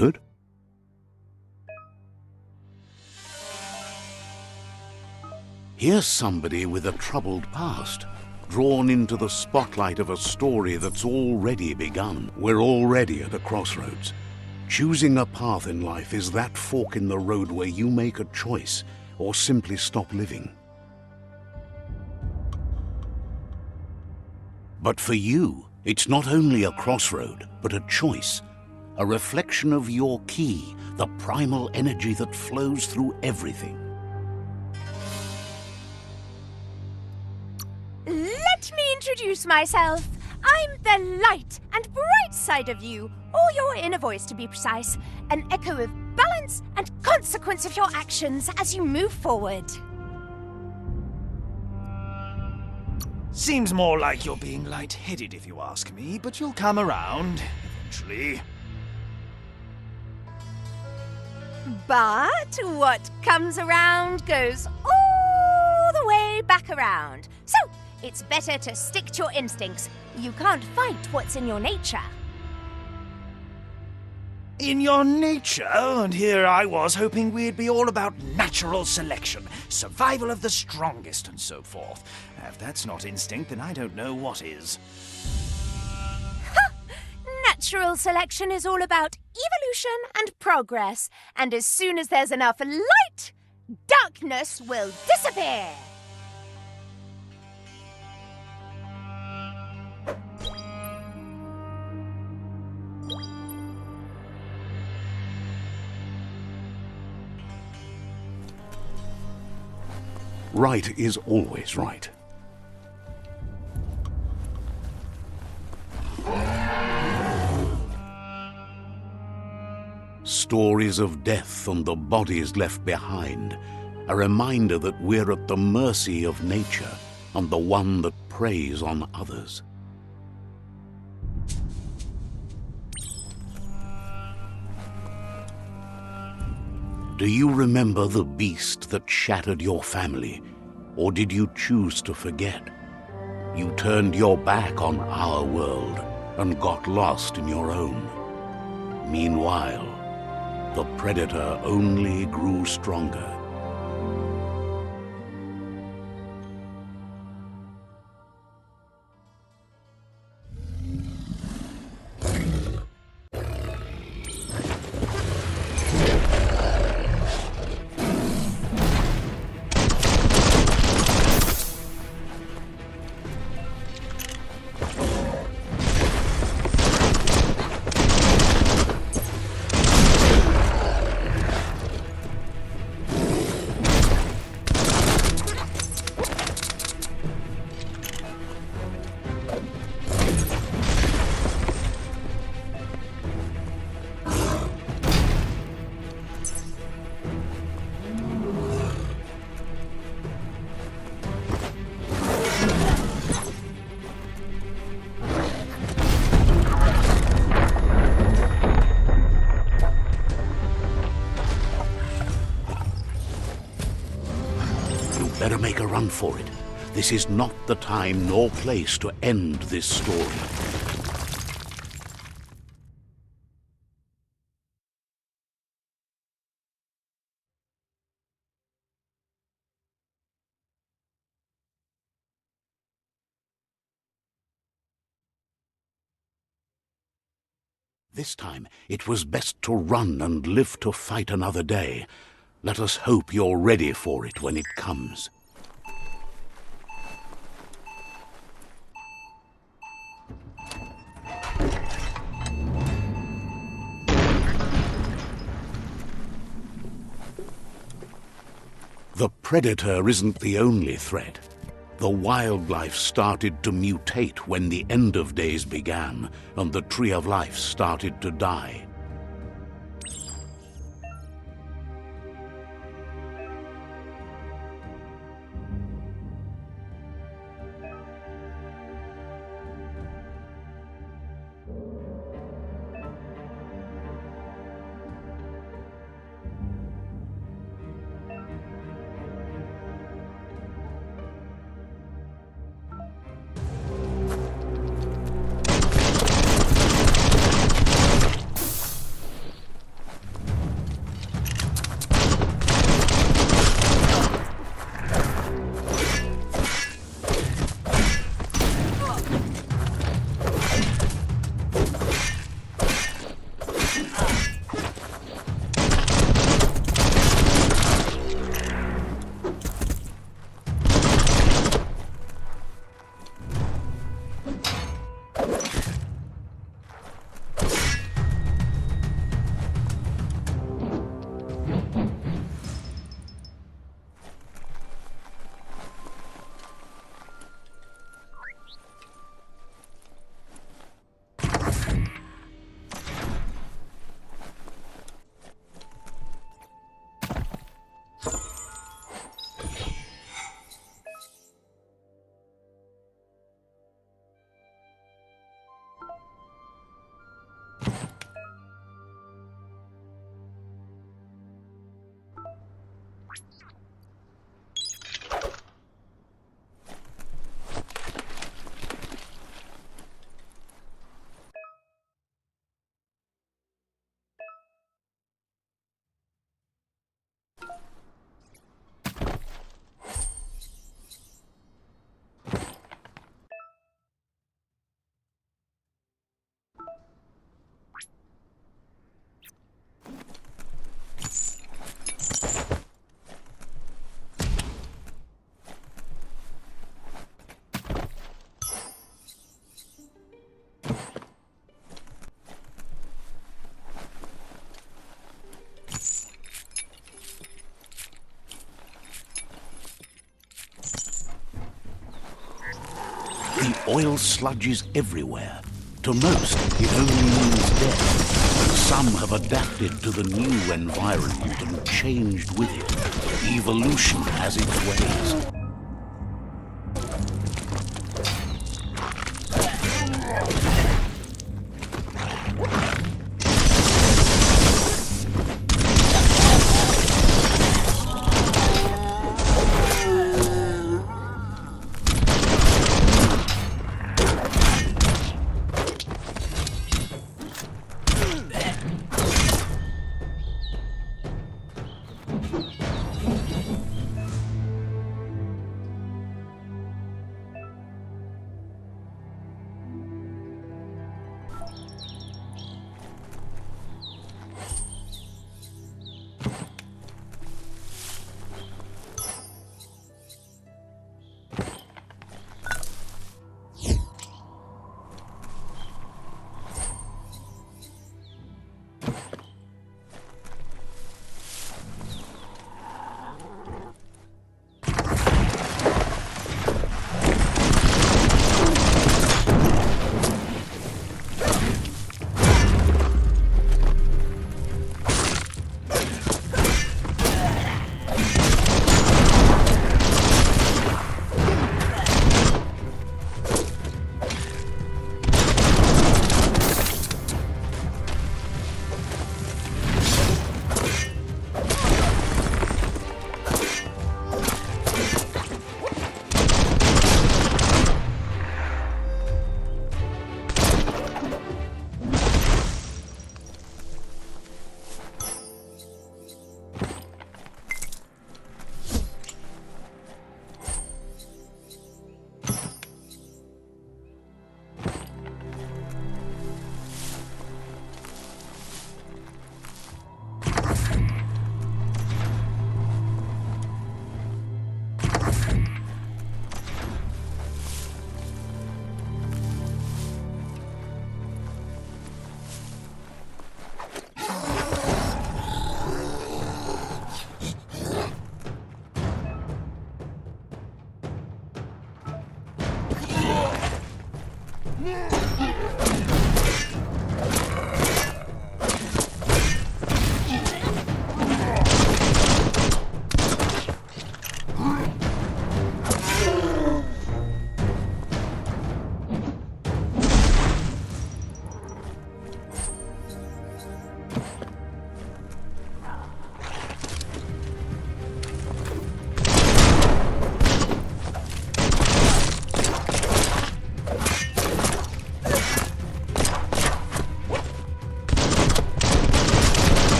good? Here's somebody with a troubled past, drawn into the spotlight of a story that's already begun. We're already at a crossroads. Choosing a path in life is that fork in the road where you make a choice or simply stop living. But for you, it's not only a crossroad, but a choice, a reflection of your key, the primal energy that flows through everything. Let me introduce myself. I'm the light and bright side of you, or your inner voice to be precise, an echo of balance and consequence of your actions as you move forward. Seems more like you're being light-headed if you ask me, but you'll come around, eventually. But what comes around goes all the way back around. So, it's better to stick to your instincts. You can't fight what's in your nature. In your nature, and here I was hoping we'd be all about natural selection, survival of the strongest, and so forth. If that's not instinct, then I don't know what is. Natural selection is all about evolution and progress, and as soon as there's enough light, darkness will disappear. Right is always right. Stories of death and the bodies left behind, a reminder that we're at the mercy of nature and the one that preys on others. Do you remember the beast that shattered your family, or did you choose to forget? You turned your back on our world and got lost in your own. Meanwhile, the predator only grew stronger. Better make a run for it. This is not the time nor place to end this story. This time, it was best to run and live to fight another day. Let us hope you're ready for it when it comes. The predator isn't the only threat. The wildlife started to mutate when the end of days began, and the tree of life started to die. The oil sludges everywhere. To most, it only means death. But some have adapted to the new environment and changed with it. Evolution has its ways.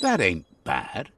That ain't bad.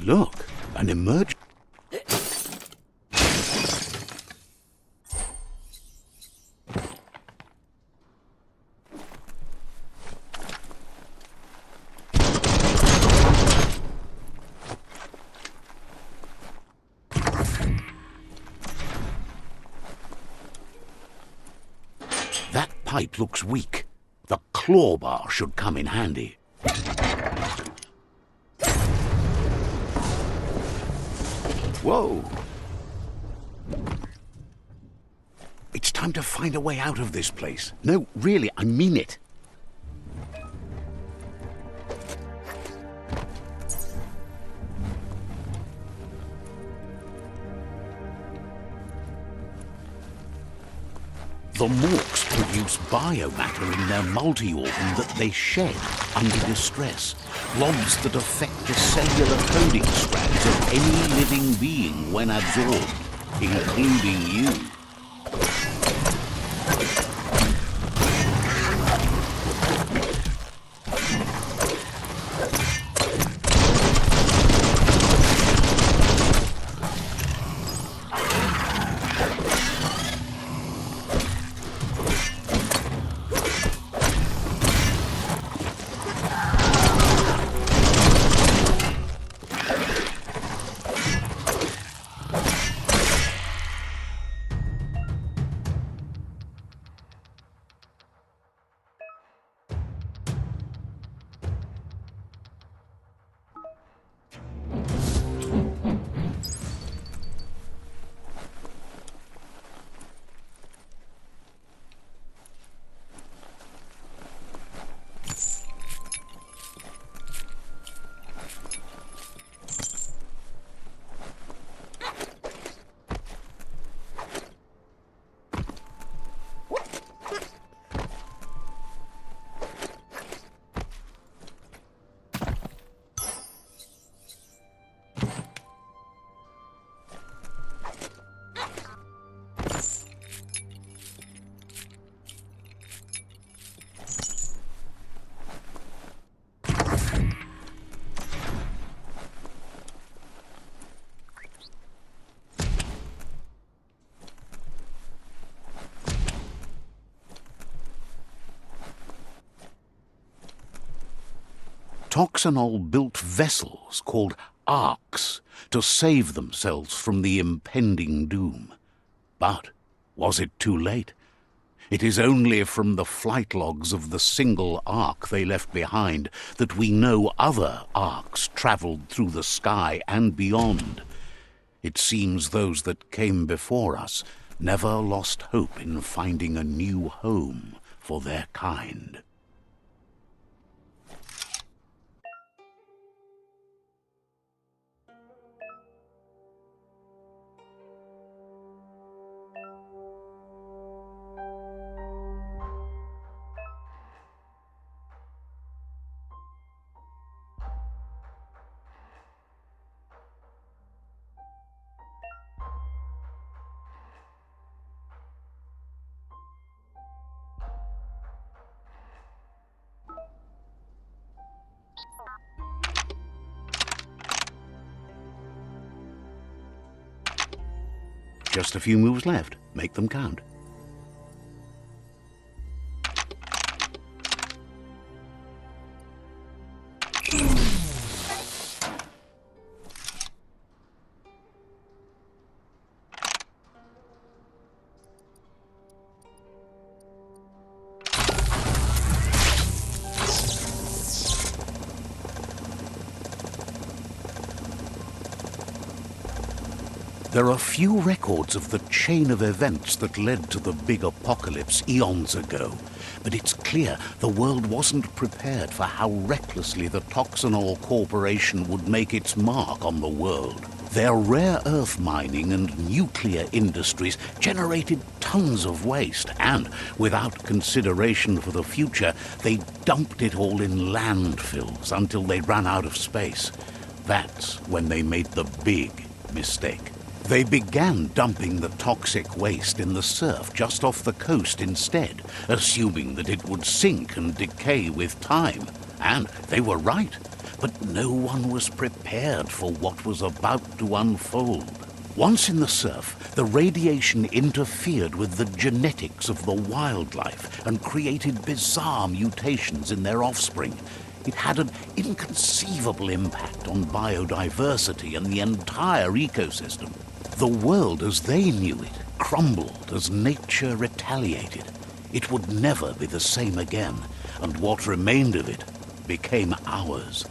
Look, an emergency. That pipe looks weak. The claw bar should come in handy. Whoa! It's time to find a way out of this place. No, really, I mean it. The morks produce biomatter in their multi-organ that they shed under distress. Blobs that affect the cellular coding strands of any living being when absorbed, including you. Toxanol built vessels called arks to save themselves from the impending doom. But was it too late? It is only from the flight logs of the single ark they left behind that we know other arks travelled through the sky and beyond. It seems those that came before us never lost hope in finding a new home for their kind. Just a few moves left. Make them count. There are few records of the chain of events that led to the big apocalypse eons ago, but it's clear the world wasn't prepared for how recklessly the Toxanol Corporation would make its mark on the world. Their rare earth mining and nuclear industries generated tons of waste, and without consideration for the future, they dumped it all in landfills until they ran out of space. That's when they made the big mistake. They began dumping the toxic waste in the surf just off the coast instead, assuming that it would sink and decay with time. And they were right. but no one was prepared for what was about to unfold. Once in the surf, the radiation interfered with the genetics of the wildlife and created bizarre mutations in their offspring. It had an inconceivable impact on biodiversity and the entire ecosystem. The world as they knew it crumbled as nature retaliated. It would never be the same again, and what remained of it became ours.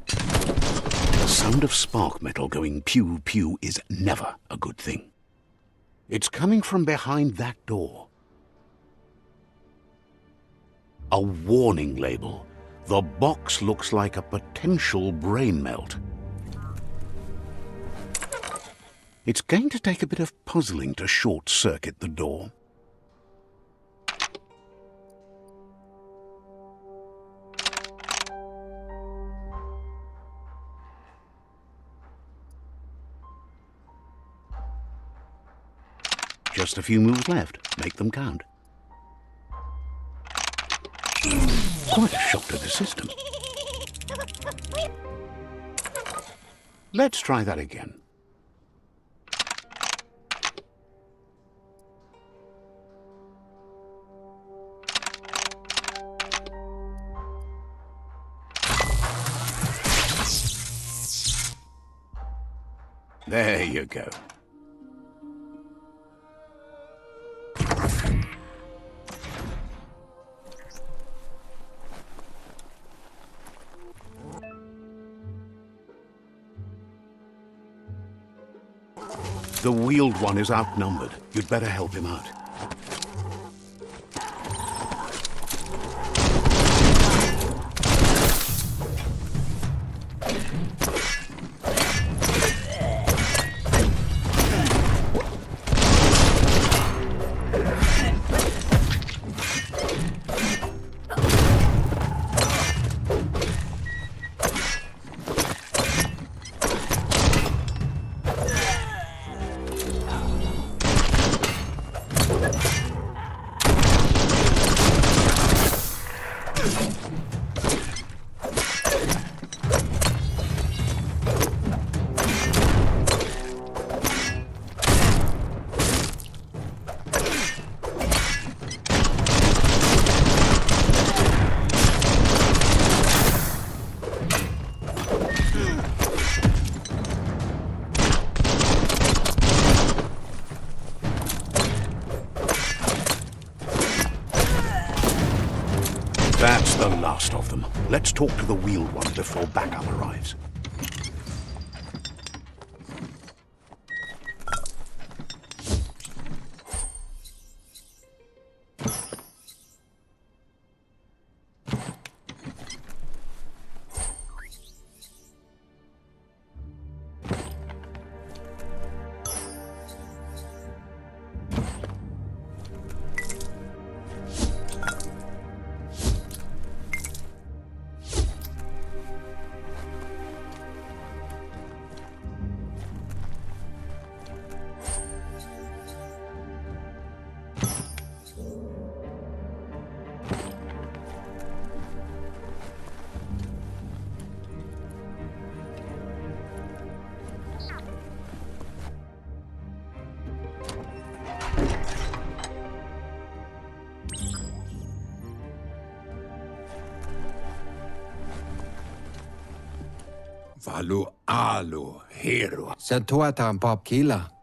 The sound of spark metal going pew-pew is never a good thing. It's coming from behind that door. A warning label. The box looks like a potential brain melt. It's going to take a bit of puzzling to short-circuit the door. Just a few moves left. Make them count. Quite a shock to the system. Let's try that again. There you go. The wheeled one is outnumbered. You'd better help him out. That's the last of them. Let's talk to the wheeled one before backup arrives.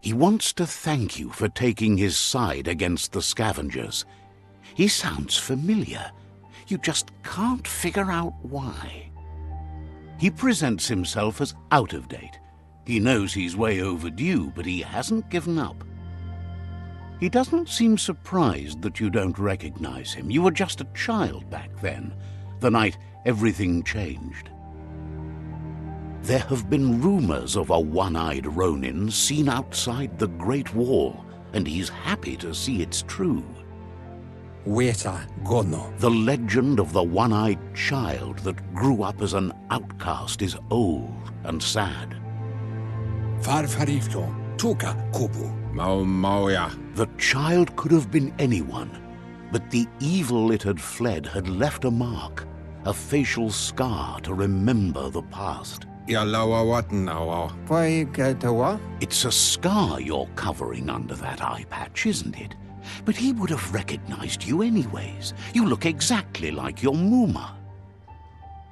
He wants to thank you for taking his side against the scavengers. He sounds familiar. You just can't figure out why. He presents himself as out of date. He knows he's way overdue, but he hasn't given up. He doesn't seem surprised that you don't recognize him. You were just a child back then, the night everything changed. There have been rumors of a one-eyed Ronin seen outside the Great Wall, and he's happy to see it's true. The legend of the one-eyed child that grew up as an outcast is old and sad. Mauya. The child could have been anyone, but the evil it had fled had left a mark, a facial scar to remember the past. Yalawawatnawa. Paikatawa? It's a scar you're covering under that eye patch, isn't it? But he would have recognized you anyways. You look exactly like your Muma.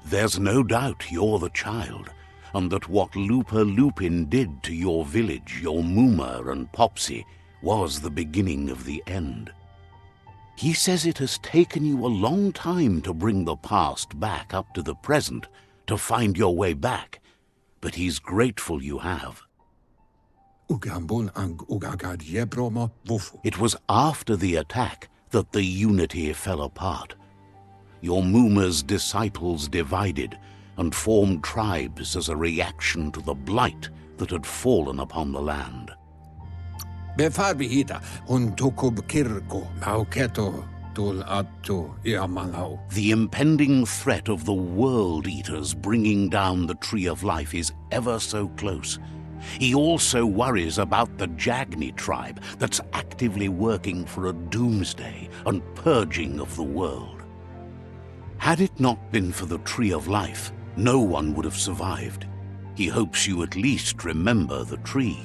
There's no doubt you're the child, and that what LUPA-LUPIN did to your village, your Muma and Popsy, was the beginning of the end. He says it has taken you a long time to bring the past back up to the present, to find your way back, but he's grateful you have. Ugambun ang ugagad yebromo wufu. It was after the attack that the unity fell apart. Your Muma's disciples divided and formed tribes as a reaction to the blight that had fallen upon the land. Befarbihita untukub kirko mauketo tul attu iamalao. The impending threat of the World Eaters bringing down the Tree of Life is ever so close. He also worries about the Jagni tribe that's actively working for a doomsday and purging of the world. Had it not been for the Tree of Life, no one would have survived. He hopes you at least remember the tree.